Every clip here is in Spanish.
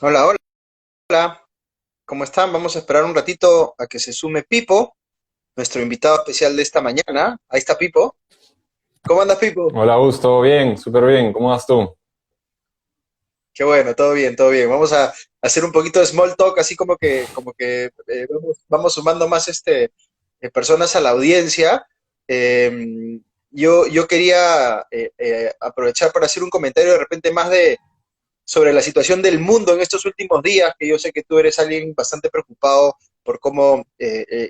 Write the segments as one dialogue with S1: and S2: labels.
S1: Hola, hola, ¿cómo están? Vamos a esperar un ratito a que se sume Pipo, nuestro invitado especial de esta mañana. Ahí está Pipo. ¿Cómo andas, Pipo?
S2: Hola, Augusto, bien, súper bien. ¿Cómo vas tú?
S1: Qué bueno, todo bien, todo bien. Vamos a hacer un poquito de small talk, así vamos sumando más personas a la audiencia. Yo quería aprovechar para hacer un comentario de repente más sobre la situación del mundo en estos últimos días, que yo sé que tú eres alguien bastante preocupado por cómo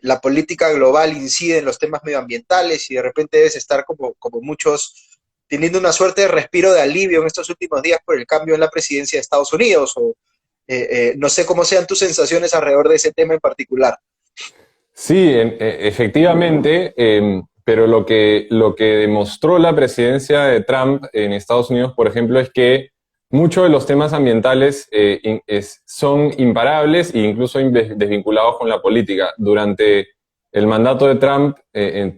S1: la política global incide en los temas medioambientales y de repente debes estar como muchos teniendo una suerte de respiro de alivio en estos últimos días por el cambio en la presidencia de Estados Unidos o no sé cómo sean tus sensaciones alrededor de ese tema en particular.
S2: Sí, efectivamente, pero lo que demostró la presidencia de Trump en Estados Unidos, por ejemplo, es que muchos de los temas ambientales son imparables e incluso desvinculados con la política. Durante el mandato de Trump,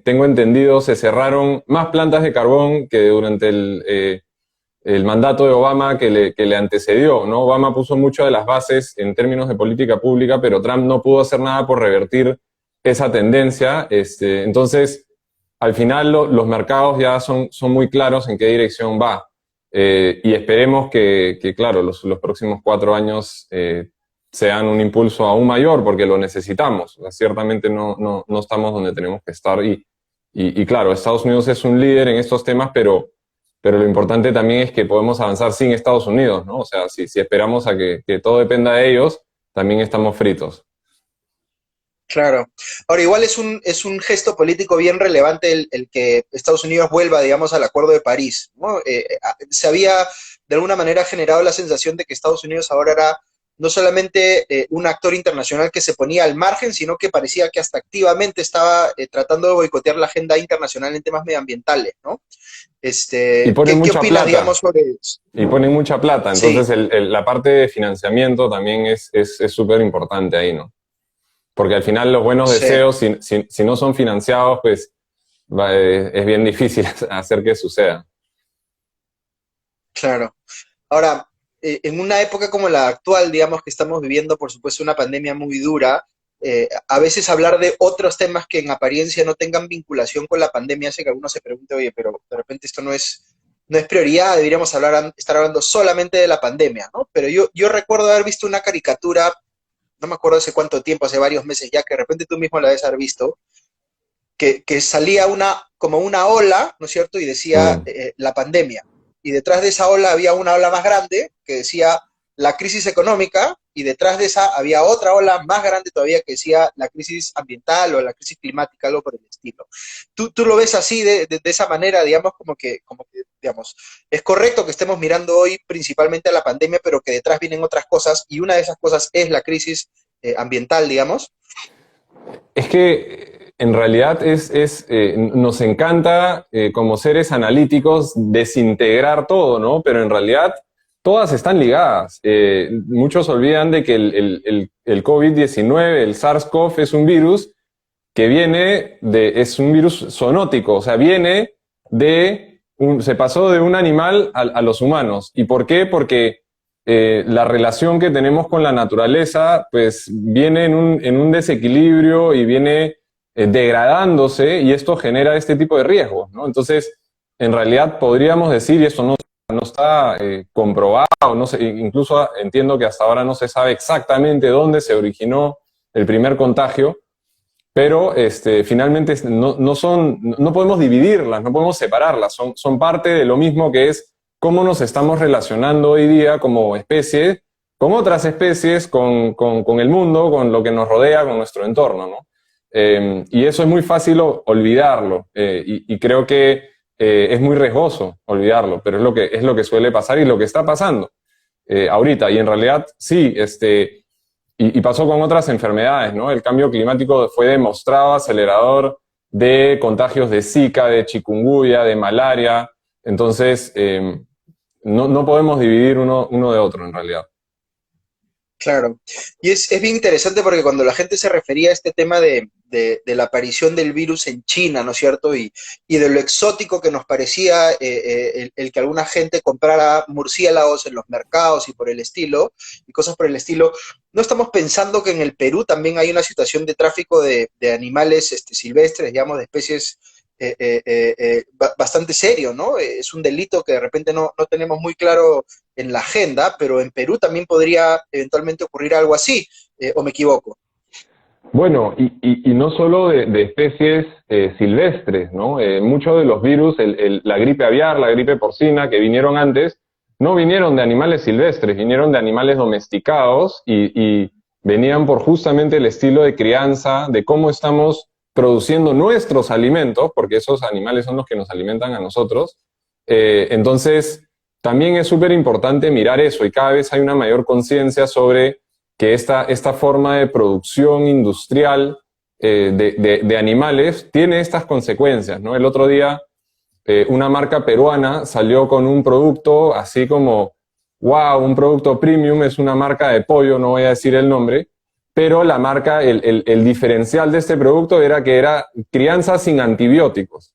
S2: tengo entendido, se cerraron más plantas de carbón que durante el mandato de Obama que le antecedió, ¿no? Obama puso mucho de las bases en términos de política pública, pero Trump no pudo hacer nada por revertir esa tendencia. Entonces, al final los mercados ya son muy claros en qué dirección va. Y esperemos que claro, los próximos 4 años sean un impulso aún mayor, porque lo necesitamos. O sea, ciertamente no estamos donde tenemos que estar. Y claro, Estados Unidos es un líder en estos temas, pero lo importante también es que podemos avanzar sin Estados Unidos, ¿no? O sea, si esperamos a que todo dependa de ellos, también estamos fritos.
S1: Claro. Ahora, igual es un gesto político bien relevante el que Estados Unidos vuelva, digamos, al Acuerdo de París, ¿no? Se había de alguna manera generado la sensación de que Estados Unidos ahora era no solamente un actor internacional que se ponía al margen, sino que parecía que hasta activamente estaba tratando de boicotear la agenda internacional en temas medioambientales, ¿no?
S2: Y ponen
S1: ¿Qué
S2: mucha
S1: opinas,
S2: plata,
S1: digamos, sobre eso?
S2: y ponen mucha plata.
S1: Sí,
S2: Entonces, la parte de financiamiento también es súper importante ahí, ¿no? Porque al final los buenos
S1: sí,
S2: deseos, si no son financiados, pues es bien difícil hacer que suceda.
S1: claro. Ahora, en una época como la actual, digamos que estamos viviendo, por supuesto, una pandemia muy dura, a veces hablar de otros temas que en apariencia no tengan vinculación con la pandemia hace que alguno se pregunte, oye, pero de repente esto no es prioridad, deberíamos estar hablando solamente de la pandemia, ¿no? Pero yo recuerdo haber visto una caricatura, no me acuerdo hace cuánto tiempo, hace varios meses ya, que de repente tú mismo la debes haber visto, que salía como una ola, ¿no es cierto? Y decía
S2: Mm.
S1: la pandemia. Y detrás de esa ola había una ola más grande que decía la crisis económica y detrás de esa había otra ola más grande todavía que decía la crisis ambiental o la crisis climática, algo por el estilo. Tú lo ves así, de esa manera, digamos, digamos, es correcto que estemos mirando hoy principalmente a la pandemia, pero que detrás vienen otras cosas y una de esas cosas es la crisis ambiental, digamos.
S2: Es que en realidad nos encanta como seres analíticos desintegrar todo, ¿no? Pero en realidad todas están ligadas. Muchos olvidan de que el COVID-19, el SARS-CoV, es un virus que es un virus zoonótico, o sea, se pasó de un animal a los humanos. ¿Y por qué? Porque la relación que tenemos con la naturaleza, pues viene en un desequilibrio y viene degradándose y esto genera este tipo de riesgos, ¿no? Entonces, en realidad podríamos decir, y esto no está comprobado, no sé, incluso entiendo que hasta ahora no se sabe exactamente dónde se originó el primer contagio, pero finalmente no podemos dividirlas, no podemos separarlas, son parte de lo mismo que es cómo nos estamos relacionando hoy día como especie con otras especies, con el mundo, con lo que nos rodea, con nuestro entorno, ¿no? Y eso es muy fácil olvidarlo, y creo que es muy riesgoso olvidarlo, pero es lo que suele pasar y lo que está pasando ahorita. Y en realidad, sí, y pasó con otras enfermedades, ¿no? El cambio climático fue demostrado acelerador de contagios de Zika, de chikungunya, de malaria. Entonces, no podemos dividir uno de otro en realidad.
S1: Claro, y es bien interesante porque cuando la gente se refería a este tema de la aparición del virus en China, ¿no es cierto? Y de lo exótico que nos parecía el que alguna gente comprara murciélagos en los mercados y por el estilo, y cosas por el estilo, no estamos pensando que en el Perú también hay una situación de tráfico de animales silvestres, digamos, de especies bastante serio, ¿no? Es un delito que de repente no tenemos muy claro en la agenda, pero en Perú también podría eventualmente ocurrir algo así, o me equivoco.
S2: Bueno, y no solo de especies silvestres, ¿no? Muchos de los virus, la gripe aviar, la gripe porcina, que vinieron antes, no vinieron de animales silvestres, vinieron de animales domesticados y venían por justamente el estilo de crianza, de cómo estamos produciendo nuestros alimentos, porque esos animales son los que nos alimentan a nosotros. Entonces, también es súper importante mirar eso y cada vez hay una mayor conciencia sobre que esta forma de producción industrial de animales tiene estas consecuencias, ¿no? El otro día una marca peruana salió con un producto así como, wow, un producto premium, es una marca de pollo, no voy a decir el nombre, pero la marca, el diferencial de este producto era que era crianza sin antibióticos,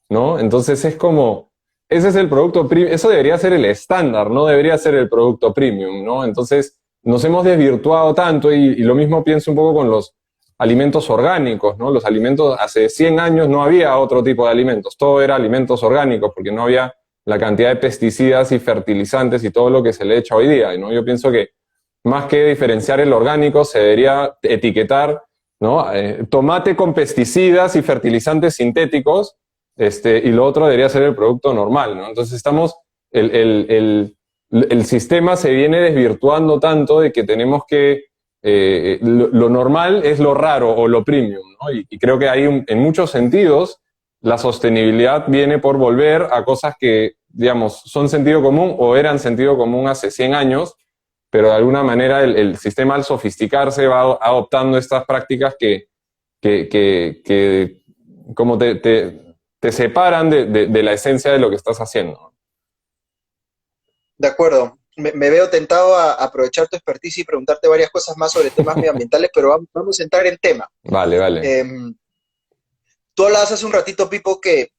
S2: ¿no? Entonces es como, ese es el producto premium, eso debería ser el estándar, no debería ser el producto premium, ¿no? Entonces nos hemos desvirtuado tanto y lo mismo pienso un poco con los alimentos orgánicos, ¿no? Los alimentos, hace 100 años no había otro tipo de alimentos, todo era alimentos orgánicos porque no había la cantidad de pesticidas y fertilizantes y todo lo que se le echa hoy día, ¿no? Yo pienso que más que diferenciar el orgánico se debería etiquetar, ¿no? Tomate con pesticidas y fertilizantes sintéticos, y lo otro debería ser el producto normal, ¿no? Entonces estamos, el sistema se viene desvirtuando tanto de que tenemos que, lo normal es lo raro o lo premium, ¿no? Y creo que hay, en muchos sentidos, la sostenibilidad viene por volver a cosas que, digamos, son sentido común o eran sentido común hace 100 años, pero de alguna manera el sistema al sofisticarse va adoptando estas prácticas que como te separan de la esencia de lo que estás haciendo.
S1: De acuerdo. Me veo tentado a aprovechar tu expertise y preguntarte varias cosas más sobre temas medioambientales, pero vamos a entrar en tema.
S2: Vale, vale.
S1: Tú hablabas hace un ratito, Pipo, que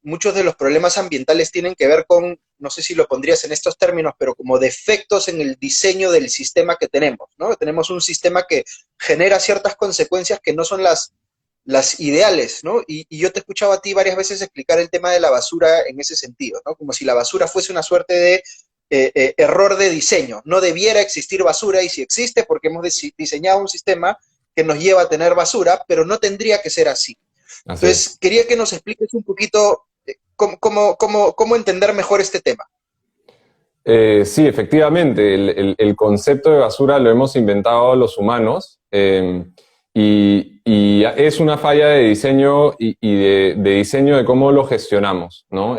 S1: muchos de los problemas ambientales tienen que ver con, no sé si lo pondrías en estos términos, pero como defectos en el diseño del sistema que tenemos, ¿no? Tenemos un sistema que genera ciertas consecuencias que no son las ideales, ¿no? Y yo te he escuchado a ti varias veces explicar el tema de la basura en ese sentido, ¿no? Como si la basura fuese una suerte de error de diseño. No debiera existir basura y si existe porque hemos diseñado un sistema que nos lleva a tener basura, pero no tendría que ser así.
S2: Así es.
S1: Entonces, quería que nos expliques un poquito cómo entender mejor este tema.
S2: Sí, efectivamente, el concepto de basura lo hemos inventado los humanos y es una falla de diseño y de diseño de cómo lo gestionamos, ¿no?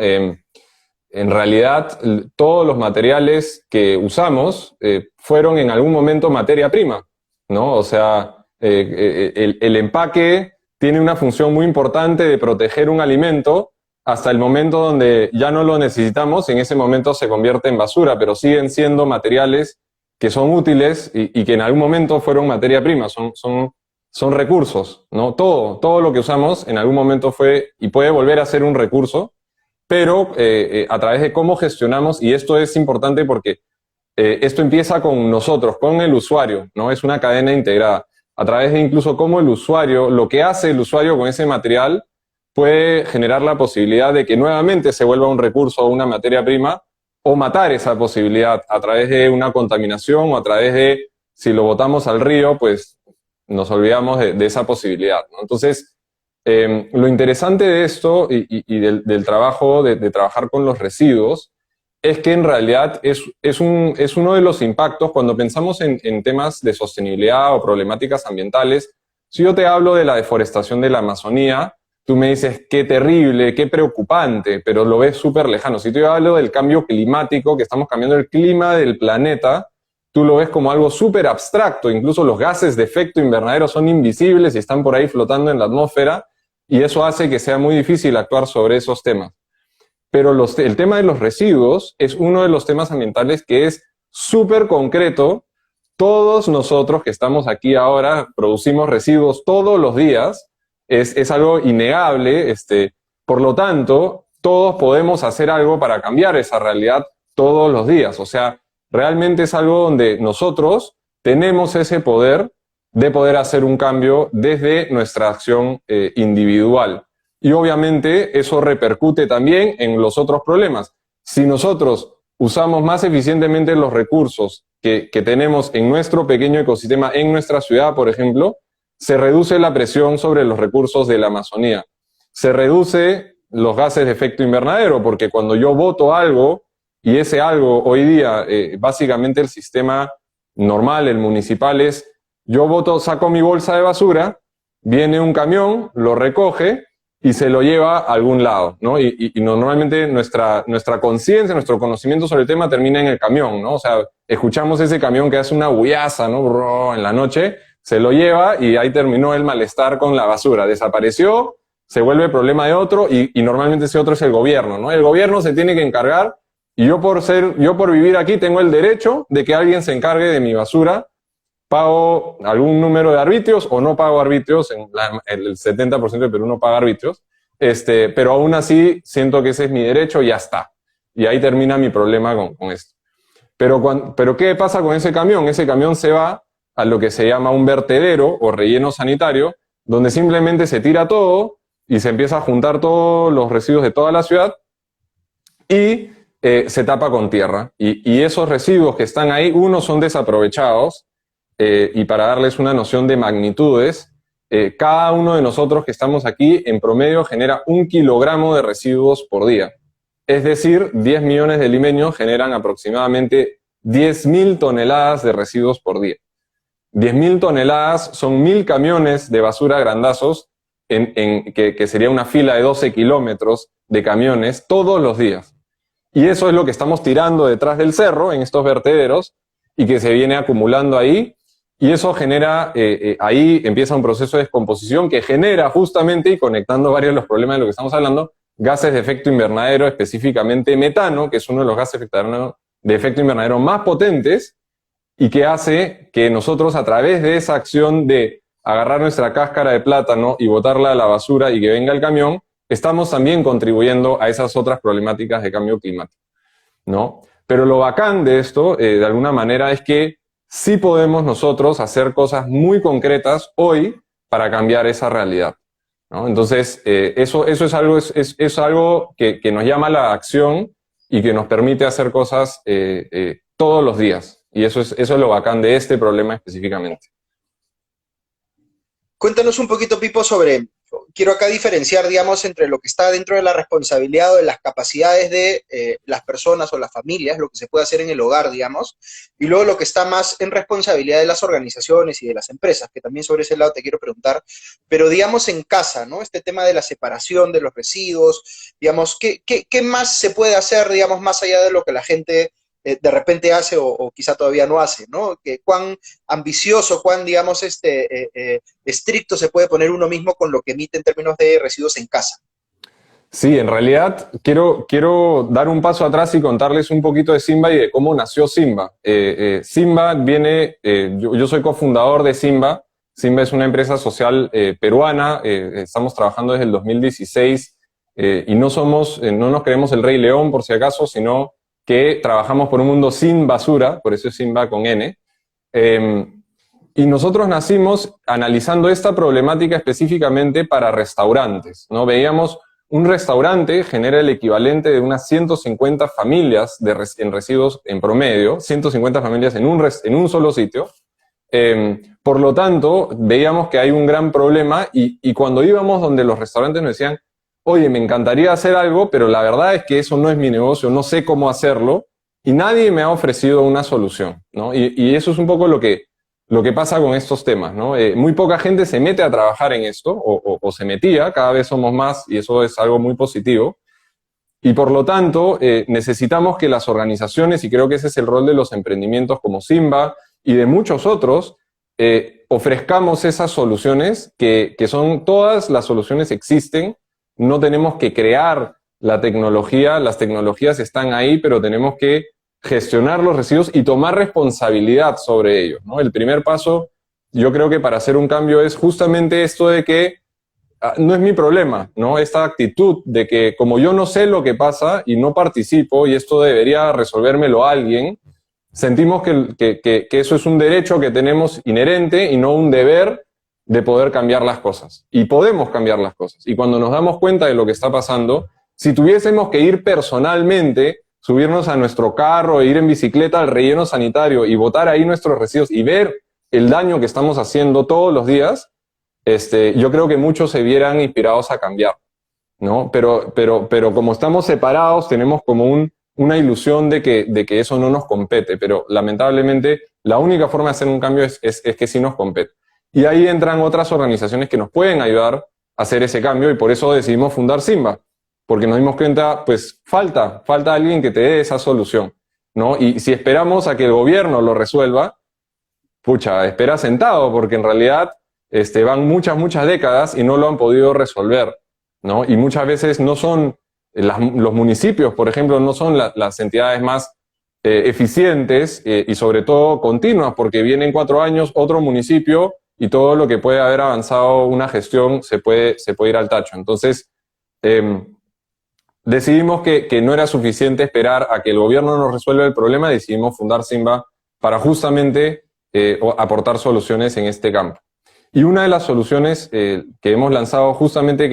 S2: En realidad, todos los materiales que usamos fueron en algún momento materia prima, ¿no? O sea, el empaque tiene una función muy importante de proteger un alimento hasta el momento donde ya no lo necesitamos, en ese momento se convierte en basura, pero siguen siendo materiales que son útiles y que en algún momento fueron materia prima, son recursos, ¿no? Todo lo que usamos en algún momento fue y puede volver a ser un recurso, pero a través de cómo gestionamos, y esto es importante porque esto empieza con nosotros, con el usuario, ¿no? Es una cadena integrada. A través de incluso cómo el usuario, lo que hace el usuario con ese material, puede generar la posibilidad de que nuevamente se vuelva un recurso o una materia prima, o matar esa posibilidad a través de una contaminación o a través de, si lo botamos al río, pues nos olvidamos de esa posibilidad, ¿no? Entonces, lo interesante de esto y del trabajo, de trabajar con los residuos, es que en realidad es uno de los impactos cuando pensamos en temas de sostenibilidad o problemáticas ambientales. Si yo te hablo de la deforestación de la Amazonía, tú me dices, qué terrible, qué preocupante, pero lo ves súper lejano. Si yo hablo del cambio climático, que estamos cambiando el clima del planeta, tú lo ves como algo súper abstracto. Incluso los gases de efecto invernadero son invisibles y están por ahí flotando en la atmósfera, y eso hace que sea muy difícil actuar sobre esos temas. Pero el tema de los residuos es uno de los temas ambientales que es súper concreto todos nosotros que estamos aquí ahora producimos residuos todos los días, es algo innegable, por lo tanto, todos podemos hacer algo para cambiar esa realidad todos los días. O sea, realmente es algo donde nosotros tenemos ese poder de poder hacer un cambio desde nuestra acción individual. Y obviamente eso repercute también en los otros problemas. Si nosotros usamos más eficientemente los recursos que tenemos en nuestro pequeño ecosistema, en nuestra ciudad, por ejemplo, se reduce la presión sobre los recursos de la Amazonía. Se reduce los gases de efecto invernadero, porque cuando yo boto algo, y ese algo hoy día, básicamente el sistema normal, el municipal es, yo boto, saco mi bolsa de basura, viene un camión, lo recoge y se lo lleva a algún lado, ¿no? Y normalmente nuestra conciencia, nuestro conocimiento sobre el tema termina en el camión, ¿no? O sea, escuchamos ese camión que hace una bullaza, ¿no? En la noche, se lo lleva y ahí terminó el malestar con la basura. Desapareció, se vuelve problema de otro y normalmente ese otro es el gobierno, ¿no? El gobierno se tiene que encargar y yo por vivir aquí tengo el derecho de que alguien se encargue de mi basura. Pago algún número de arbitrios o no pago arbitrios, el 70% de Perú no paga arbitrios, pero aún así siento que ese es mi derecho y ya está. Y ahí termina mi problema con esto. Pero ¿qué pasa con ese camión? Ese camión se va a lo que se llama un vertedero o relleno sanitario, donde simplemente se tira todo y se empieza a juntar todos los residuos de toda la ciudad y se tapa con tierra. Y esos residuos que están ahí, unos son desaprovechados, y para darles una noción de magnitudes, cada uno de nosotros que estamos aquí en promedio genera 1 kilogramo de residuos por día. Es decir, 10 millones de limeños generan aproximadamente 10.000 toneladas de residuos por día. 10.000 toneladas son 1.000 camiones de basura grandazos, que sería una fila de 12 kilómetros de camiones todos los días. Y eso es lo que estamos tirando detrás del cerro, en estos vertederos, y que se viene acumulando ahí. Y eso genera, ahí empieza un proceso de descomposición que genera justamente, y conectando varios de los problemas de lo que estamos hablando, gases de efecto invernadero, específicamente metano, que es uno de los gases de efecto invernadero más potentes, y que hace que nosotros, a través de esa acción de agarrar nuestra cáscara de plátano y botarla a la basura y que venga el camión, estamos también contribuyendo a esas otras problemáticas de cambio climático, ¿no? Pero lo bacán de esto, de alguna manera, es que sí podemos nosotros hacer cosas muy concretas hoy para cambiar esa realidad, ¿no? Entonces, eso es algo que nos llama a la acción y que nos permite hacer cosas todos los días. Y eso es lo bacán de este problema específicamente.
S1: Cuéntanos un poquito, Pipo, quiero acá diferenciar, digamos, entre lo que está dentro de la responsabilidad o de las capacidades de las personas o las familias, lo que se puede hacer en el hogar, digamos, y luego lo que está más en responsabilidad de las organizaciones y de las empresas, que también sobre ese lado te quiero preguntar, pero digamos en casa, ¿no? Este tema de la separación de los residuos, digamos, ¿qué más se puede hacer, digamos, más allá de lo que la gente de repente hace o quizá todavía no hace, ¿no? Cuán ambicioso, cuán, digamos, estricto se puede poner uno mismo con lo que emite en términos de residuos en casa.
S2: Sí, en realidad quiero dar un paso atrás y contarles un poquito de Simba y de cómo nació Simba. Simba viene, yo soy cofundador de Simba. Simba es una empresa social peruana, estamos trabajando desde el 2016 y no nos creemos el Rey León por si acaso, sino que trabajamos por un mundo sin basura, por eso es Simba con N. Y nosotros nacimos analizando esta problemática específicamente para restaurantes, ¿no? Veíamos un restaurante genera el equivalente de unas 150 familias en residuos en promedio, 150 familias en un solo sitio. Por lo tanto, veíamos que hay un gran problema y cuando íbamos donde los restaurantes nos decían, oye, me encantaría hacer algo, pero la verdad es que eso no es mi negocio, no sé cómo hacerlo, y nadie me ha ofrecido una solución, ¿no? Y eso es un poco lo que pasa con estos temas, ¿no? Muy poca gente se mete a trabajar en esto, o se metía, cada vez somos más, y eso es algo muy positivo, y por lo tanto necesitamos que las organizaciones, y creo que ese es el rol de los emprendimientos como Simba, y de muchos otros, ofrezcamos esas soluciones, que son todas las soluciones existen. No tenemos que crear la tecnología, las tecnologías están ahí, pero tenemos que gestionar los residuos y tomar responsabilidad sobre ellos, ¿no? El primer paso, yo creo que para hacer un cambio es justamente esto de que no es mi problema, ¿no? Esta actitud de que como yo no sé lo que pasa y no participo y esto debería resolvérmelo alguien, sentimos que eso es un derecho que tenemos inherente y no un deber de poder cambiar las cosas. Y podemos cambiar las cosas. Y cuando nos damos cuenta de lo que está pasando, si tuviésemos que ir personalmente, subirnos a nuestro carro e ir en bicicleta al relleno sanitario y botar ahí nuestros residuos y ver el daño que estamos haciendo todos los días, yo creo que muchos se vieran inspirados a cambiar, ¿no? Pero como estamos separados, tenemos como una ilusión de que eso no nos compete, pero lamentablemente la única forma de hacer un cambio es que sí nos compete. Y ahí entran otras organizaciones que nos pueden ayudar a hacer ese cambio y por eso decidimos fundar Simba, porque nos dimos cuenta, pues falta alguien que te dé esa solución, ¿no? Y si esperamos a que el gobierno lo resuelva, pucha, espera sentado, porque en realidad van muchas décadas y no lo han podido resolver, ¿no? Y muchas veces no son los municipios, por ejemplo, no son las entidades más eficientes y sobre todo continuas, porque viene en 4 años otro municipio y todo lo que puede haber avanzado una gestión se puede ir al tacho. Entonces, decidimos que no era suficiente esperar a que el gobierno nos resuelva el problema, decidimos fundar Simba para justamente aportar soluciones en este campo. Y una de las soluciones que hemos lanzado justamente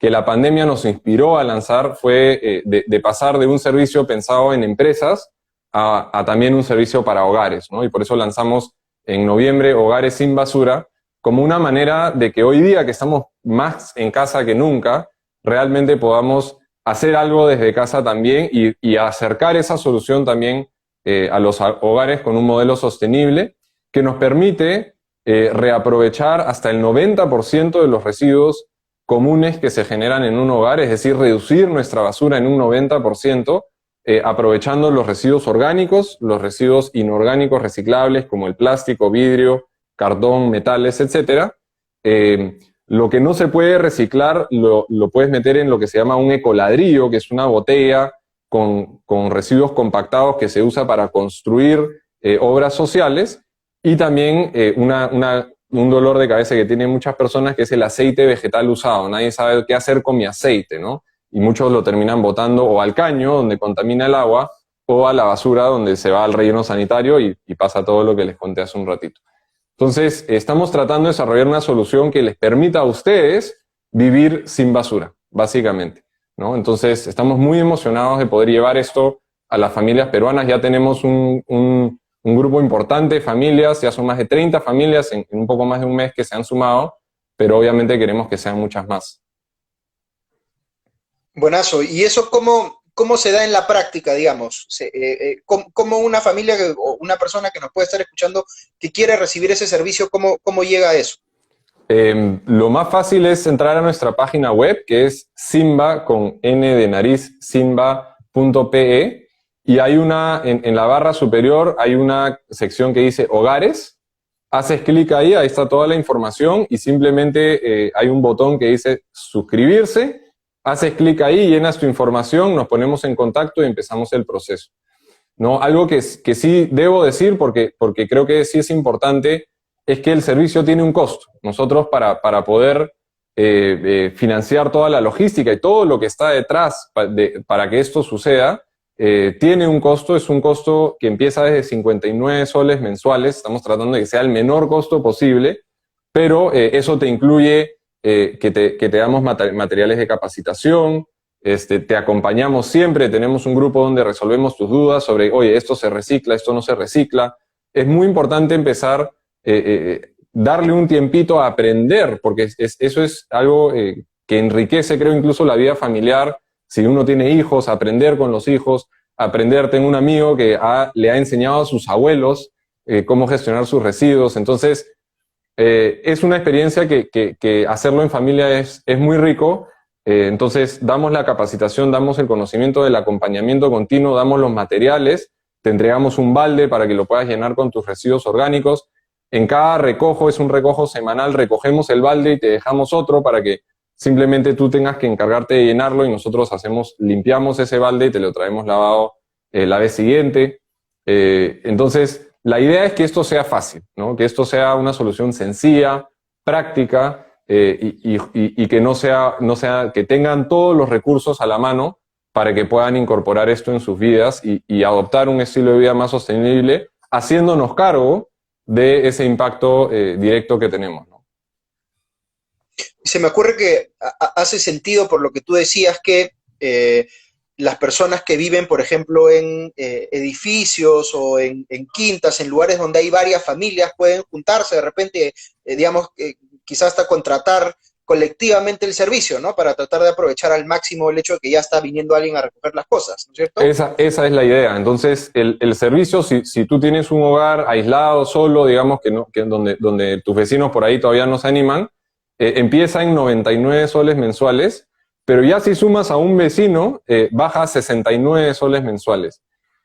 S2: que la pandemia nos inspiró a lanzar fue de pasar de un servicio pensado en empresas a también un servicio para hogares, ¿no? Y por eso lanzamos en noviembre Hogares Sin Basura como una manera de que hoy día que estamos más en casa que nunca, realmente podamos hacer algo desde casa también y acercar esa solución también a los hogares con un modelo sostenible que nos permite reaprovechar hasta el 90% de los residuos comunes que se generan en un hogar, es decir, reducir nuestra basura en un 90%, aprovechando los residuos orgánicos, los residuos inorgánicos reciclables como el plástico, vidrio, cartón, metales, etc. Lo que no se puede reciclar lo puedes meter en lo que se llama un ecoladrillo, que es una botella con residuos compactados que se usa para construir obras sociales, y también un dolor de cabeza que tienen muchas personas, que es el aceite vegetal usado. Nadie sabe qué hacer con mi aceite, ¿no? Y muchos lo terminan botando o al caño, donde contamina el agua, o a la basura, donde se va al relleno sanitario y pasa todo lo que les conté hace un ratito. Entonces, estamos tratando de desarrollar una solución que les permita a ustedes vivir sin basura, básicamente, ¿no? Entonces, estamos muy emocionados de poder llevar esto a las familias peruanas. Ya tenemos un grupo importante de familias, ya son más de 30 familias en un poco más de un mes que se han sumado, pero obviamente queremos que sean muchas más.
S1: Buenazo. ¿Y eso cómo se da en la práctica, digamos? ¿Cómo una familia o una persona que nos puede estar escuchando que quiere recibir ese servicio, cómo llega a eso?
S2: Lo más fácil es entrar a nuestra página web, que es Simba, con N de nariz, simba.pe, y hay en la barra superior hay una sección que dice Hogares. Haces clic ahí está toda la información y simplemente hay un botón que dice suscribirse. Haces clic ahí, llenas tu información, nos ponemos en contacto y empezamos el proceso, ¿no? Algo que sí debo decir, porque creo que sí es importante, es que el servicio tiene un costo. Nosotros para poder financiar toda la logística y todo lo que está detrás para que esto suceda, tiene un costo. Es un costo que empieza desde 59 soles mensuales. Estamos tratando de que sea el menor costo posible, pero eso te incluye que te damos materiales de capacitación, te acompañamos siempre, tenemos un grupo donde resolvemos tus dudas sobre, oye, esto se recicla, esto no se recicla. Es muy importante empezar, darle un tiempito a aprender, porque eso es algo que enriquece, creo, incluso la vida familiar. Si uno tiene hijos, aprender con los hijos, aprender. Tengo un amigo que le ha enseñado a sus abuelos cómo gestionar sus residuos. Entonces, es una experiencia que hacerlo en familia es muy rico. Entonces, damos la capacitación, damos el conocimiento del acompañamiento continuo, damos los materiales, te entregamos un balde para que lo puedas llenar con tus residuos orgánicos. En cada recojo, es un recojo semanal, recogemos el balde y te dejamos otro para que simplemente tú tengas que encargarte de llenarlo y nosotros limpiamos ese balde y te lo traemos lavado la vez siguiente. Entonces, la idea es que esto sea fácil, ¿no? Que esto sea una solución sencilla, práctica, y que que tengan todos los recursos a la mano para que puedan incorporar esto en sus vidas y adoptar un estilo de vida más sostenible, haciéndonos cargo de ese impacto directo que tenemos, ¿no?
S1: Se me ocurre que hace sentido por lo que tú decías que las personas que viven, por ejemplo, en edificios o en quintas, en lugares donde hay varias familias, pueden juntarse de repente, digamos, quizás hasta contratar colectivamente el servicio, ¿no? Para tratar de aprovechar al máximo el hecho de que ya está viniendo alguien a recoger las cosas, ¿no es cierto?
S2: Esa es la idea. Entonces, el servicio, si tú tienes un hogar aislado, solo, digamos, donde tus vecinos por ahí todavía no se animan, empieza en 99 soles mensuales, pero ya si sumas a un vecino, baja a 69 soles mensuales.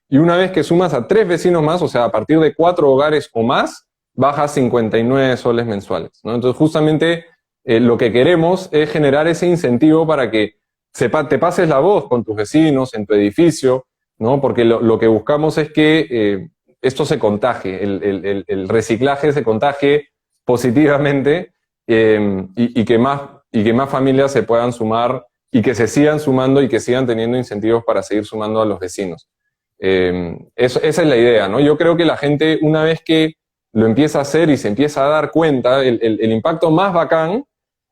S2: Y una vez que sumas a 3 vecinos más, o sea, a partir de 4 hogares o más, baja a 59 soles mensuales, ¿no? Entonces, justamente lo que queremos es generar ese incentivo para que te pases la voz con tus vecinos, en tu edificio, ¿no? Porque lo que buscamos es que esto se contagie, el reciclaje se contagie positivamente, y que más familias se puedan sumar y que se sigan sumando y que sigan teniendo incentivos para seguir sumando a los vecinos. Esa es la idea, ¿no? Yo creo que la gente, una vez que lo empieza a hacer y se empieza a dar cuenta, el impacto más bacán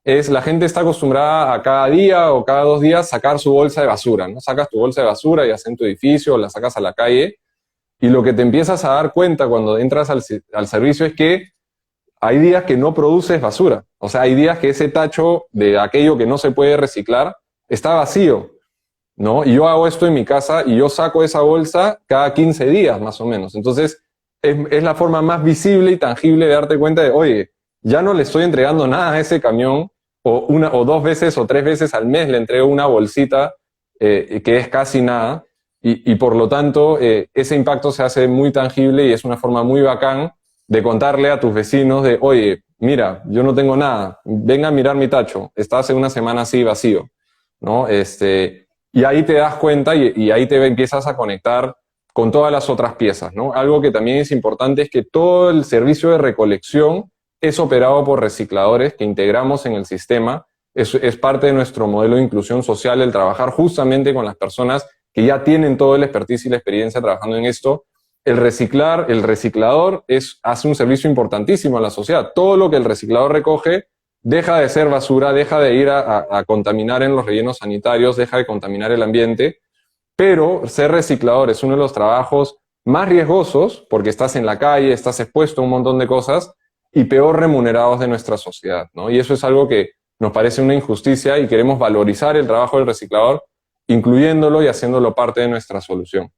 S2: es la gente está acostumbrada a cada día o cada 2 días sacar su bolsa de basura, ¿no? Sacas tu bolsa de basura, ya sea en tu edificio o la sacas a la calle, y lo que te empiezas a dar cuenta cuando entras al servicio es que hay días que no produces basura. O sea, hay días que ese tacho de aquello que no se puede reciclar está vacío, ¿no? Y yo hago esto en mi casa y yo saco esa bolsa cada 15 días, más o menos. Entonces, es la forma más visible y tangible de darte cuenta de, oye, ya no le estoy entregando nada a ese camión, o 2 veces o 3 veces al mes le entrego una bolsita que es casi nada, y por lo tanto ese impacto se hace muy tangible y es una forma muy bacán de contarle a tus vecinos de, oye, mira, yo no tengo nada, venga a mirar mi tacho, está hace una semana así vacío, ¿no? Y ahí te das cuenta y ahí te empiezas a conectar con todas las otras piezas, ¿no? Algo que también es importante es que todo el servicio de recolección es operado por recicladores que integramos en el sistema. Es parte de nuestro modelo de inclusión social el trabajar justamente con las personas que ya tienen todo el expertise y la experiencia trabajando en esto. El reciclador hace un servicio importantísimo a la sociedad. Todo lo que el reciclador recoge deja de ser basura, deja de ir a contaminar en los rellenos sanitarios, deja de contaminar el ambiente, pero ser reciclador es uno de los trabajos más riesgosos porque estás en la calle, estás expuesto a un montón de cosas y peor remunerados de nuestra sociedad, ¿no? Y eso es algo que nos parece una injusticia y queremos valorizar el trabajo del reciclador, incluyéndolo y haciéndolo parte de nuestra solución.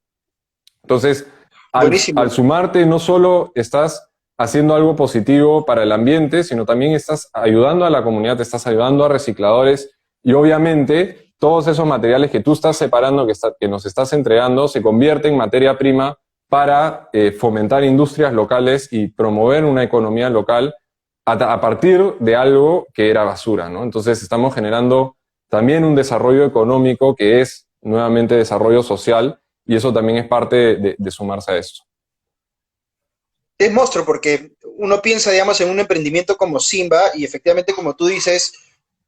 S2: Entonces, al sumarte, no solo estás haciendo algo positivo para el ambiente, sino también estás ayudando a la comunidad, te estás ayudando a recicladores y obviamente todos esos materiales que tú estás separando, que nos estás entregando, se convierten en materia prima para fomentar industrias locales y promover una economía local a partir de algo que era basura, ¿no? Entonces estamos generando también un desarrollo económico que es nuevamente desarrollo social y eso también es parte de sumarse a esto.
S1: Es monstruo porque uno piensa, digamos, en un emprendimiento como Simba y efectivamente, como tú dices,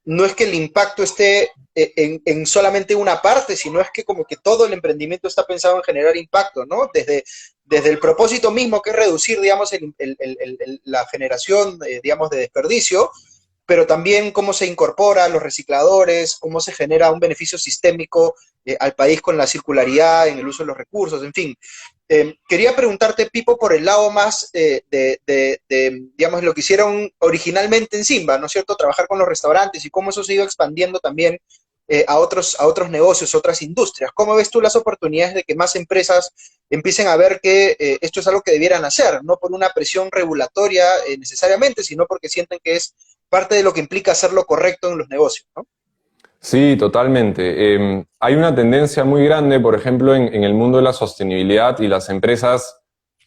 S1: no es que el impacto esté en solamente una parte, sino es que como que todo el emprendimiento está pensado en generar impacto, ¿no? Desde el propósito mismo, que es reducir, digamos, la generación, digamos, de desperdicio, pero también cómo se incorpora a los recicladores, cómo se genera un beneficio sistémico al país con la circularidad en el uso de los recursos, en fin. Quería preguntarte, Pipo, por el lado más digamos, lo que hicieron originalmente en Simba, ¿no es cierto? Trabajar con los restaurantes y cómo eso se ha ido expandiendo también a otros negocios, otras industrias. ¿Cómo ves tú las oportunidades de que más empresas empiecen a ver que esto es algo que debieran hacer, no por una presión regulatoria necesariamente, sino porque sienten que es parte de lo que implica hacer lo correcto en los negocios, ¿no?
S2: Sí, totalmente. Hay una tendencia muy grande, por ejemplo, en el mundo de la sostenibilidad y las empresas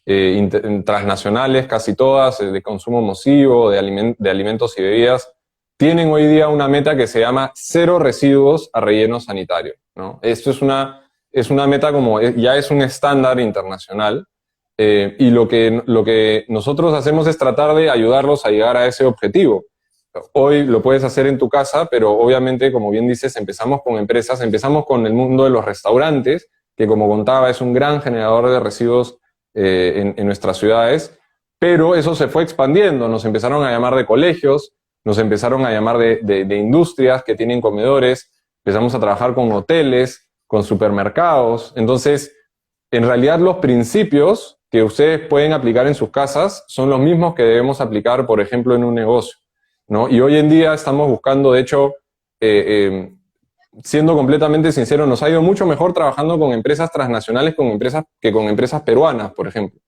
S2: transnacionales, casi todas, de consumo masivo, de alimentos y bebidas, tienen hoy día una meta que se llama cero residuos a relleno sanitario, ¿no? Esto es una meta ya es un estándar internacional y lo que nosotros hacemos es tratar de ayudarlos a llegar a ese objetivo. Hoy lo puedes hacer en tu casa, pero obviamente, como bien dices, empezamos con empresas, empezamos con el mundo de los restaurantes, que como contaba es un gran generador de residuos en nuestras ciudades, pero eso se fue expandiendo, nos empezaron a llamar de colegios, nos empezaron a llamar de industrias que tienen comedores, empezamos a trabajar con hoteles, con supermercados. Entonces, en realidad los principios que ustedes pueden aplicar en sus casas son los mismos que debemos aplicar, por ejemplo, en un negocio, ¿no? Y hoy en día estamos buscando, de hecho, siendo completamente sincero, nos ha ido mucho mejor trabajando con empresas transnacionales que con empresas peruanas, por ejemplo,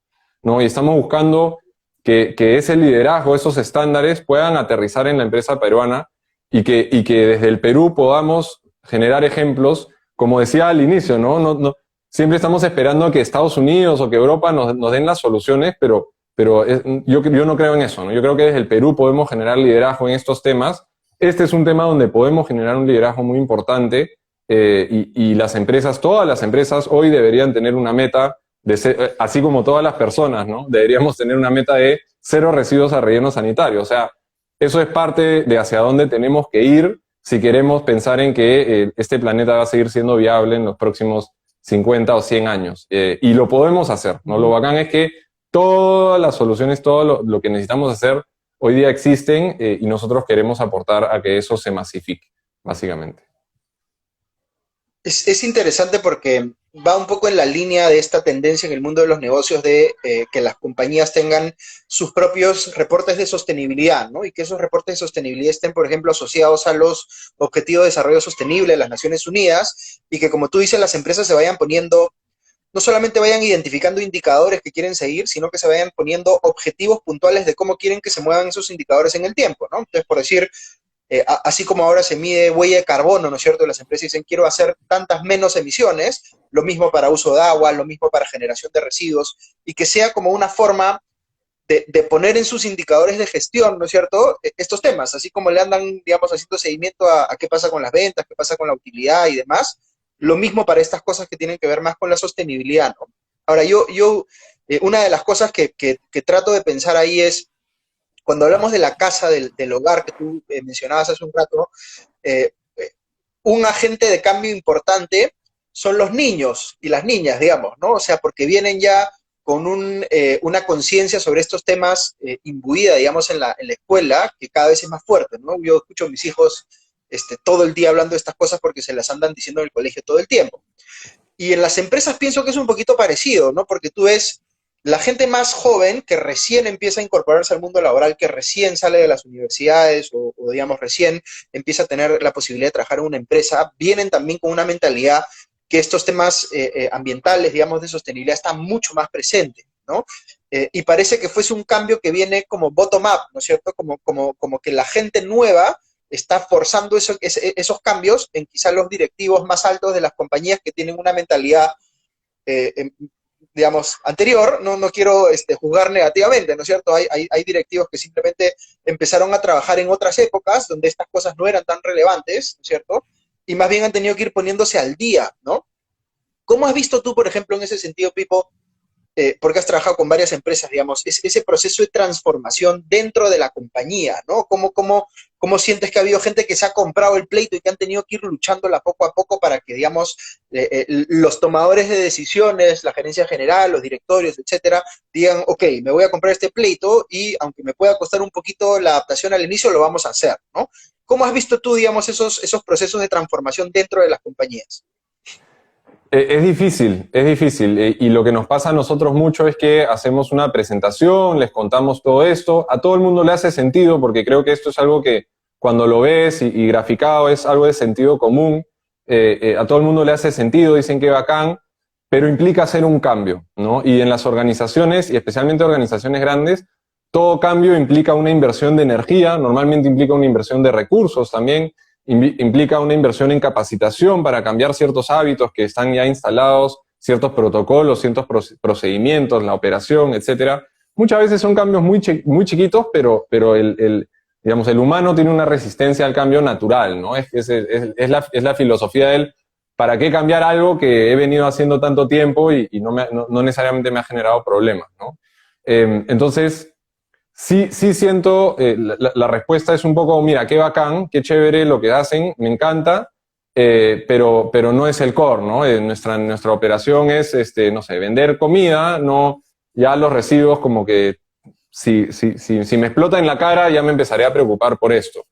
S2: ¿no? Y estamos buscando que ese liderazgo, esos estándares puedan aterrizar en la empresa peruana y que desde el Perú podamos generar ejemplos, como decía al inicio, ¿no? Siempre estamos esperando que Estados Unidos o que Europa nos den las soluciones, pero yo no creo en eso, ¿no? Yo creo que desde el Perú podemos generar liderazgo en estos temas. Este es un tema donde podemos generar un liderazgo muy importante y las empresas, todas las empresas hoy deberían tener una meta de ser, así como todas las personas, ¿no? Deberíamos tener una meta de 0 residuos a relleno sanitario. O sea, eso es parte de hacia dónde tenemos que ir si queremos pensar en que este planeta va a seguir siendo viable en los próximos 50 o 100 años. Y lo podemos hacer, ¿no? Lo bacán es que todas las soluciones, todo lo que necesitamos hacer hoy día existen y nosotros queremos aportar a que eso se masifique, básicamente.
S1: Es interesante porque va un poco en la línea de esta tendencia en el mundo de los negocios de que las compañías tengan sus propios reportes de sostenibilidad, ¿no? Y que esos reportes de sostenibilidad estén, por ejemplo, asociados a los Objetivos de Desarrollo Sostenible de las Naciones Unidas y que, como tú dices, las empresas se vayan poniendo, no solamente vayan identificando indicadores que quieren seguir, sino que se vayan poniendo objetivos puntuales de cómo quieren que se muevan esos indicadores en el tiempo, ¿no? Entonces, por decir, así como ahora se mide huella de carbono, ¿no es cierto? Las empresas dicen, quiero hacer tantas menos emisiones, lo mismo para uso de agua, lo mismo para generación de residuos, y que sea como una forma de poner en sus indicadores de gestión, ¿no es cierto?, estos temas, así como le andan, digamos, haciendo seguimiento a qué pasa con las ventas, qué pasa con la utilidad y demás, lo mismo para estas cosas que tienen que ver más con la sostenibilidad, ¿no? Ahora, una de las cosas que trato de pensar ahí es, cuando hablamos de la casa, del hogar que tú mencionabas hace un rato, eh, un agente de cambio importante son los niños y las niñas, digamos, ¿no? O sea, porque vienen ya con una conciencia sobre estos temas imbuida, digamos, en la escuela, que cada vez es más fuerte, ¿no? Yo escucho a mis hijos todo el día hablando de estas cosas porque se las andan diciendo en el colegio todo el tiempo. Y en las empresas pienso que es un poquito parecido, ¿no? Porque tú ves la gente más joven que recién empieza a incorporarse al mundo laboral, que recién sale de las universidades o digamos, recién empieza a tener la posibilidad de trabajar en una empresa, vienen también con una mentalidad que estos temas ambientales, digamos, de sostenibilidad están mucho más presentes, ¿no? Y parece que fuese un cambio que viene como bottom-up, ¿no es cierto? Como que la gente nueva está forzando esos cambios en quizás los directivos más altos de las compañías que tienen una mentalidad digamos, anterior, no quiero juzgar negativamente, ¿no es cierto? Hay directivos que simplemente empezaron a trabajar en otras épocas donde estas cosas no eran tan relevantes, ¿no es cierto? Y más bien han tenido que ir poniéndose al día, ¿no? ¿Cómo has visto tú, por ejemplo, en ese sentido, Pipo, porque has trabajado con varias empresas, digamos, ese proceso de transformación dentro de la compañía, ¿no? ¿Cómo sientes que ha habido gente que se ha comprado el pleito y que han tenido que ir luchándola poco a poco para que, digamos, los tomadores de decisiones, la gerencia general, los directorios, etcétera, digan, ok, me voy a comprar este pleito y aunque me pueda costar un poquito la adaptación al inicio, lo vamos a hacer, ¿no? ¿Cómo has visto tú, digamos, esos procesos de transformación dentro de las compañías?
S2: Es difícil, y lo que nos pasa a nosotros mucho es que hacemos una presentación, les contamos todo esto, a todo el mundo le hace sentido, porque creo que esto es algo que cuando lo ves y graficado es algo de sentido común, a todo el mundo le hace sentido, dicen que bacán, pero implica hacer un cambio, ¿no? Y en las organizaciones, y especialmente organizaciones grandes, todo cambio implica una inversión de energía, normalmente implica una inversión de recursos también, implica una inversión en capacitación para cambiar ciertos hábitos que están ya instalados, ciertos protocolos, ciertos procedimientos, la operación, etcétera. Muchas veces son cambios muy chiquitos, pero digamos, el humano tiene una resistencia al cambio natural, ¿no? Es la filosofía del ¿para qué cambiar algo que he venido haciendo tanto tiempo y no necesariamente me ha generado problemas, ¿no? Entonces, sí siento, la respuesta es un poco, mira, qué bacán, qué chévere lo que hacen, me encanta, pero no es el core, ¿no? Nuestra operación es, no sé, vender comida, no, ya los residuos como que si me explota en la cara ya me empezaré a preocupar por esto.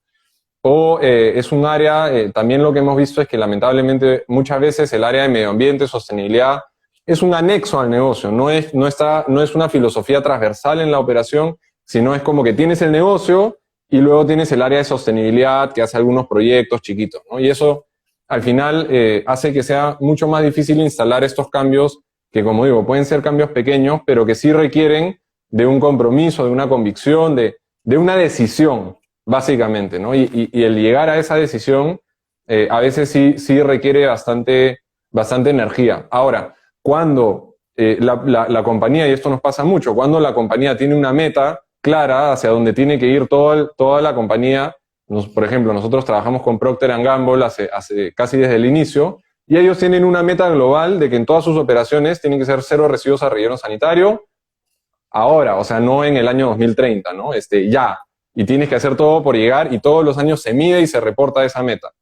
S2: O es un área, también lo que hemos visto es que lamentablemente muchas veces el área de medio ambiente, sostenibilidad, es un anexo al negocio, no es una filosofía transversal en la operación, sino es como que tienes el negocio y luego tienes el área de sostenibilidad que hace algunos proyectos chiquitos, ¿no? Y eso al final hace que sea mucho más difícil instalar estos cambios que, como digo, pueden ser cambios pequeños, pero que sí requieren de un compromiso, de una convicción, de una decisión, básicamente, ¿no? Y el llegar a esa decisión a veces sí requiere bastante energía. Ahora, cuando la compañía, y esto nos pasa mucho, cuando la compañía tiene una meta clara hacia donde tiene que ir toda la compañía, por ejemplo, nosotros trabajamos con Procter & Gamble hace casi desde el inicio, y ellos tienen una meta global de que en todas sus operaciones tienen que ser 0 residuos a relleno sanitario, ahora, o sea, no en el año 2030, ¿no? Ya. Y tienes que hacer todo por llegar y todos los años se mide y se reporta esa meta.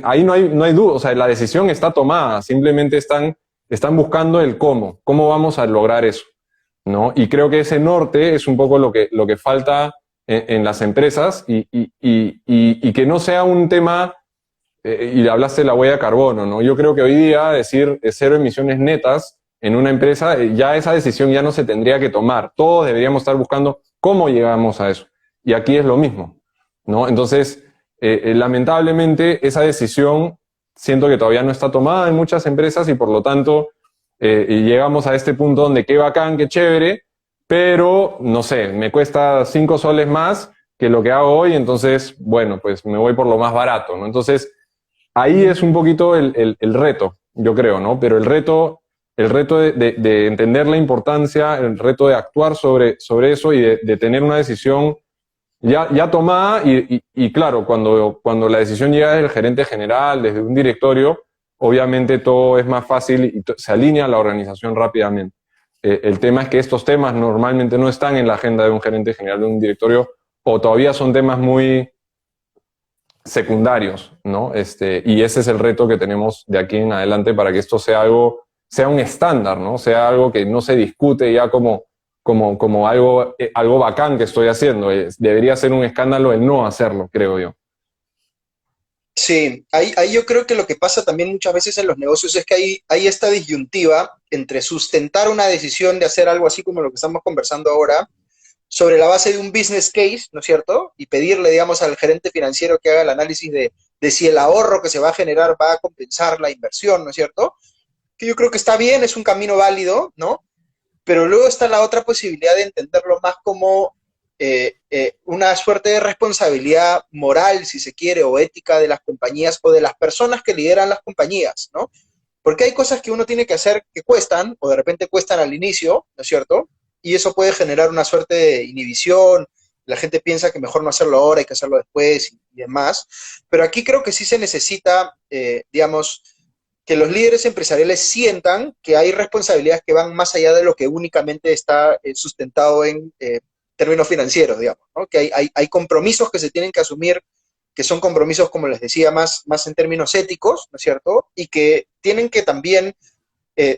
S2: Ahí no hay duda, o sea, la decisión está tomada, simplemente están buscando el cómo vamos a lograr eso, ¿no? Y creo que ese norte es un poco lo que falta en las empresas y que no sea un tema, y hablaste de la huella de carbono, ¿no? Yo creo que hoy día decir 0 emisiones netas en una empresa, ya esa decisión ya no se tendría que tomar. Todos deberíamos estar buscando cómo llegamos a eso. Y aquí es lo mismo, ¿no? Entonces, lamentablemente, esa decisión siento que todavía no está tomada en muchas empresas y por lo tanto llegamos a este punto donde qué bacán, qué chévere, pero, no sé, me cuesta 5 soles más que lo que hago hoy, entonces, bueno, pues me voy por lo más barato, ¿no? Entonces, ahí es un poquito el reto, yo creo, ¿no? Pero el reto de entender la importancia, el reto de actuar sobre eso y de tener una decisión ya tomada y claro, cuando la decisión llega desde el gerente general, desde un directorio, obviamente todo es más fácil y se alinea a la organización rápidamente. El tema es que estos temas normalmente no están en la agenda de un gerente general, de un directorio, o todavía son temas muy secundarios, ¿no? Y ese es el reto que tenemos de aquí en adelante para que esto sea un estándar, ¿no? Sea algo que no se discute ya como algo bacán que estoy haciendo. Debería ser un escándalo el no hacerlo, creo yo.
S1: Sí, ahí yo creo que lo que pasa también muchas veces en los negocios es que hay esta disyuntiva entre sustentar una decisión de hacer algo así como lo que estamos conversando ahora, sobre la base de un business case, ¿no es cierto? Y pedirle, digamos, al gerente financiero que haga el análisis de si el ahorro que se va a generar va a compensar la inversión, ¿no es cierto? Que yo creo que está bien, es un camino válido, ¿no? Pero luego está la otra posibilidad de entenderlo más como una suerte de responsabilidad moral, si se quiere, o ética de las compañías o de las personas que lideran las compañías, ¿no? Porque hay cosas que uno tiene que hacer que cuestan, o de repente cuestan al inicio, ¿no es cierto? Y eso puede generar una suerte de inhibición, la gente piensa que mejor no hacerlo ahora, hay que hacerlo después y demás. Pero aquí creo que sí se necesita, digamos, que los líderes empresariales sientan que hay responsabilidades que van más allá de lo que únicamente está sustentado en términos financieros, digamos, ¿no? Que hay compromisos que se tienen que asumir, que son compromisos, como les decía, más en términos éticos, ¿no es cierto? Y que tienen que también,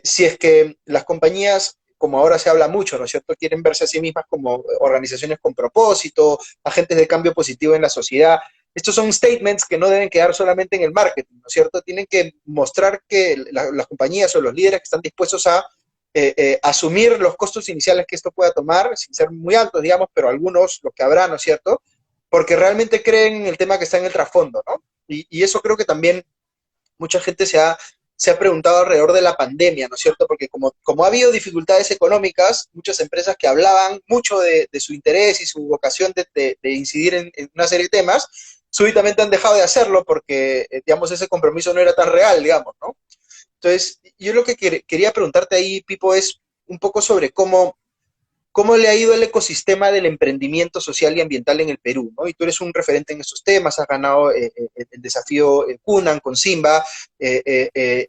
S1: si es que las compañías, como ahora se habla mucho, ¿no es cierto?, quieren verse a sí mismas como organizaciones con propósito, agentes de cambio positivo en la sociedad. Estos son statements que no deben quedar solamente en el marketing, ¿no es cierto? Tienen que mostrar que las compañías o los líderes que están dispuestos a asumir los costos iniciales que esto pueda tomar, sin ser muy altos, digamos, pero algunos, lo que habrá, ¿no es cierto? Porque realmente creen en el tema que está en el trasfondo, ¿no? Y eso creo que también mucha gente se ha preguntado alrededor de la pandemia, ¿no es cierto? Porque como ha habido dificultades económicas, muchas empresas que hablaban mucho de su interés y su vocación de incidir en una serie de temas, súbitamente han dejado de hacerlo porque, digamos, ese compromiso no era tan real, digamos, ¿no? Entonces, yo lo que quería preguntarte ahí, Pipo, es un poco sobre cómo cómo le ha ido el ecosistema del emprendimiento social y ambiental en el Perú, ¿no? Y tú eres un referente en estos temas, has ganado el desafío Cunan con Simba,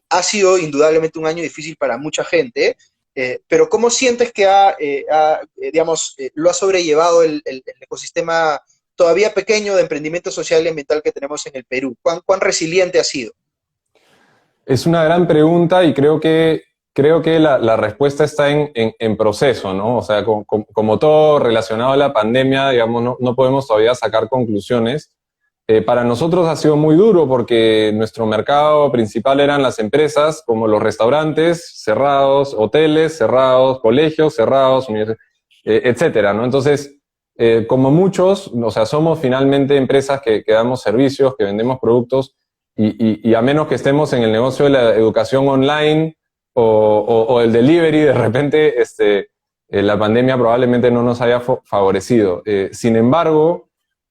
S1: ha sido indudablemente un año difícil para mucha gente, pero ¿cómo sientes que digamos, lo ha sobrellevado el ecosistema todavía pequeño de emprendimiento social y ambiental que tenemos en el Perú? ¿Cuán resiliente ha sido?
S2: Es una gran pregunta y creo que la respuesta está en proceso, ¿no? O sea, como todo relacionado a la pandemia, digamos, no podemos todavía sacar conclusiones. Para nosotros ha sido muy duro porque nuestro mercado principal eran las empresas, como los restaurantes cerrados, hoteles cerrados, colegios cerrados, etcétera, ¿no? Entonces, como muchos, o sea, somos finalmente empresas que damos servicios, que vendemos productos, y a menos que estemos en el negocio de la educación online o el delivery, de repente la pandemia probablemente no nos haya favorecido. Sin embargo,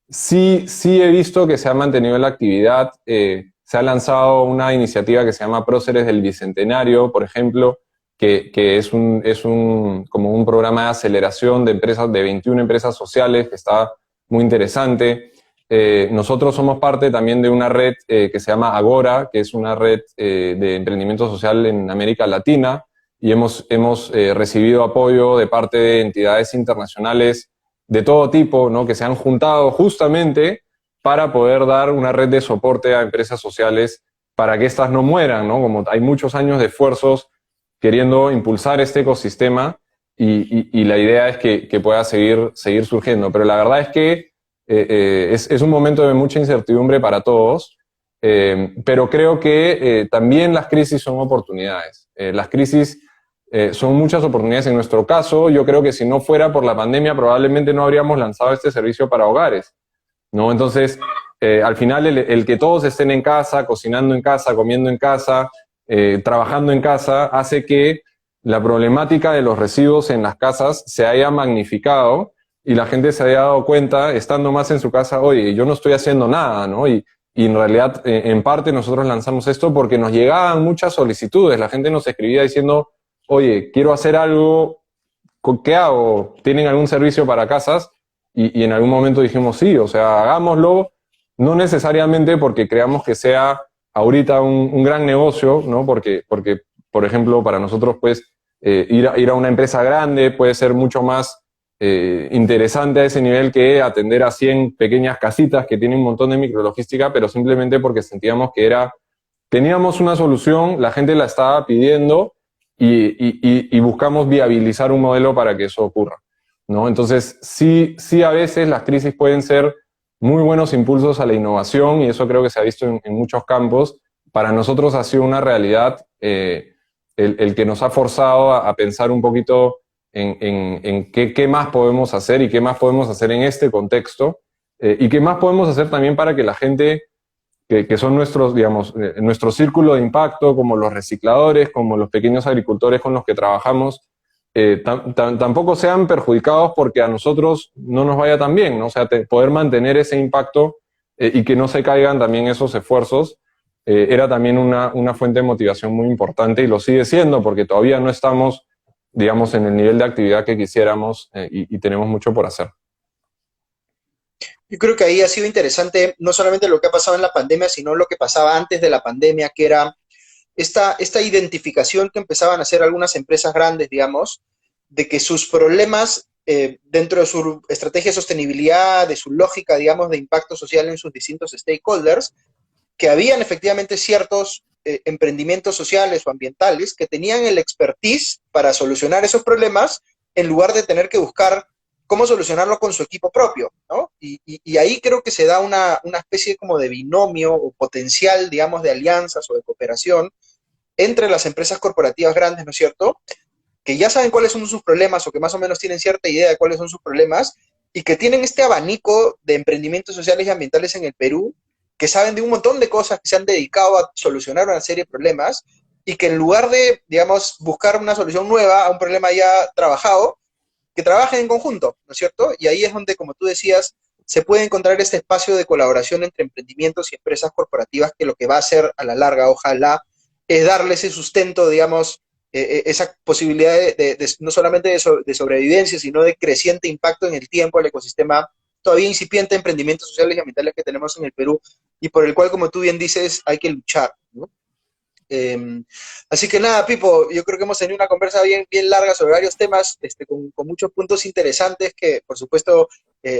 S2: sí he visto que se ha mantenido la actividad. Se ha lanzado una iniciativa que se llama Próceres del Bicentenario, por ejemplo, que es como un programa de aceleración de empresas, de 21 empresas sociales, que está muy interesante. Nosotros somos parte también de una red que se llama Agora, que es una red de emprendimiento social en América Latina, y hemos recibido apoyo de parte de entidades internacionales de todo tipo, ¿no? Que se han juntado justamente para poder dar una red de soporte a empresas sociales para que éstas no mueran, ¿no? Como hay muchos años de esfuerzos queriendo impulsar este ecosistema y la idea es que pueda seguir surgiendo. Pero la verdad es que es un momento de mucha incertidumbre para todos, pero creo que también las crisis son oportunidades. Las crisis son muchas oportunidades. En nuestro caso, yo creo que si no fuera por la pandemia, probablemente no habríamos lanzado este servicio para hogares, ¿no? Entonces, al final, el que todos estén en casa, cocinando en casa, comiendo en casa, trabajando en casa, hace que la problemática de los residuos en las casas se haya magnificado y la gente se haya dado cuenta, estando más en su casa, oye, yo no estoy haciendo nada, ¿no? Y en realidad, en parte, nosotros lanzamos esto porque nos llegaban muchas solicitudes. La gente nos escribía diciendo, oye, quiero hacer algo, ¿qué hago? ¿Tienen algún servicio para casas? Y en algún momento dijimos, sí, o sea, hagámoslo, no necesariamente porque creamos que sea ahorita un gran negocio, ¿no? Porque, por ejemplo, para nosotros, pues, ir a una empresa grande puede ser mucho más interesante a ese nivel que atender a 100 pequeñas casitas que tienen un montón de micrologística, pero simplemente porque sentíamos que teníamos una solución, la gente la estaba pidiendo y buscamos viabilizar un modelo para que eso ocurra, ¿no? Entonces, sí a veces las crisis pueden ser muy buenos impulsos a la innovación y eso creo que se ha visto en muchos campos. Para nosotros ha sido una realidad el que nos ha forzado a pensar un poquito en qué más podemos hacer y qué más podemos hacer en este contexto y qué más podemos hacer también para que la gente que son nuestros, digamos, nuestro círculo de impacto, como los recicladores, como los pequeños agricultores con los que trabajamos, tampoco sean perjudicados porque a nosotros no nos vaya tan bien, ¿no? O sea, poder mantener ese impacto y que no se caigan también esos esfuerzos era también una fuente de motivación muy importante y lo sigue siendo porque todavía no estamos, digamos, en el nivel de actividad que quisiéramos y tenemos mucho por hacer.
S1: Yo creo que ahí ha sido interesante no solamente lo que ha pasado en la pandemia, sino lo que pasaba antes de la pandemia, que era esta identificación que empezaban a hacer algunas empresas grandes, digamos, de que sus problemas dentro de su estrategia de sostenibilidad, de su lógica, digamos, de impacto social en sus distintos stakeholders, que habían efectivamente ciertos emprendimientos sociales o ambientales que tenían el expertise para solucionar esos problemas en lugar de tener que buscar cómo solucionarlo con su equipo propio, ¿no? Y ahí creo que se da una especie como de binomio o potencial, digamos, de alianzas o de cooperación entre las empresas corporativas grandes, ¿no es cierto?, que ya saben cuáles son sus problemas o que más o menos tienen cierta idea de cuáles son sus problemas y que tienen este abanico de emprendimientos sociales y ambientales en el Perú, que saben de un montón de cosas, que se han dedicado a solucionar una serie de problemas y que en lugar de, digamos, buscar una solución nueva a un problema ya trabajado, que trabajen en conjunto, ¿no es cierto? Y ahí es donde, como tú decías, se puede encontrar este espacio de colaboración entre emprendimientos y empresas corporativas que lo que va a hacer a la larga, ojalá, es darle ese sustento, digamos, esa posibilidad no solamente de sobrevivencia, sino de creciente impacto en el tiempo al ecosistema todavía incipiente de emprendimientos sociales y ambientales que tenemos en el Perú y por el cual, como tú bien dices, hay que luchar, ¿no? Así que nada, Pipo, yo creo que hemos tenido una conversa bien, bien larga sobre varios temas, con muchos puntos interesantes que, por supuesto,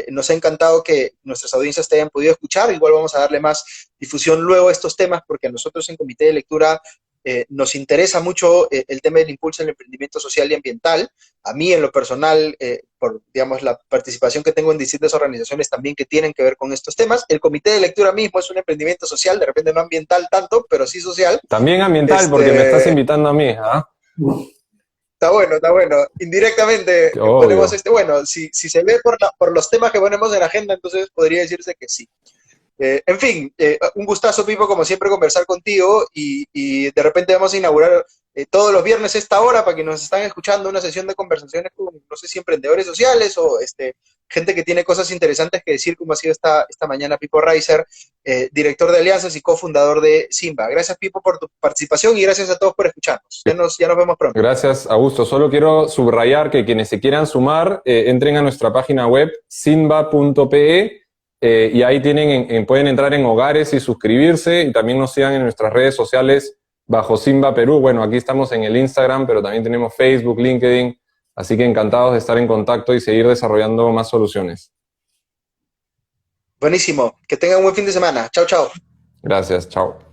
S1: nos ha encantado que nuestras audiencias te hayan podido escuchar. Igual vamos a darle más difusión luego a estos temas, porque a nosotros en Comité de Lectura nos interesa mucho el tema del impulso del emprendimiento social y ambiental. A mí, en lo personal, por, digamos, la participación que tengo en distintas organizaciones también que tienen que ver con estos temas. El Comité de Lectura mismo es un emprendimiento social, de repente no ambiental tanto, pero sí social.
S2: También ambiental, porque me estás invitando a mí, ¿ah?
S1: Está bueno, está bueno. Indirectamente ponemos
S2: Obvio.
S1: bueno, si se ve por los temas que ponemos en la agenda, entonces podría decirse que sí. En fin, un gustazo, Pipo, como siempre, conversar contigo y de repente vamos a inaugurar todos los viernes a esta hora para que nos están escuchando una sesión de conversaciones con, no sé si emprendedores sociales o gente que tiene cosas interesantes que decir, como ha sido esta mañana Pipo Reiser, director de alianzas y cofundador de Simba. Gracias, Pipo, por tu participación y gracias a todos por escucharnos. Ya nos vemos pronto.
S2: Gracias, Augusto. Solo quiero subrayar que quienes se quieran sumar, entren a nuestra página web, simba.pe, y ahí pueden entrar en hogares y suscribirse, y también nos sigan en nuestras redes sociales bajo Simba Perú. Bueno, aquí estamos en el Instagram, pero también tenemos Facebook, LinkedIn, así que encantados de estar en contacto y seguir desarrollando más soluciones.
S1: Buenísimo. Que tengan un buen fin de semana. Chao, chao.
S2: Gracias, chao.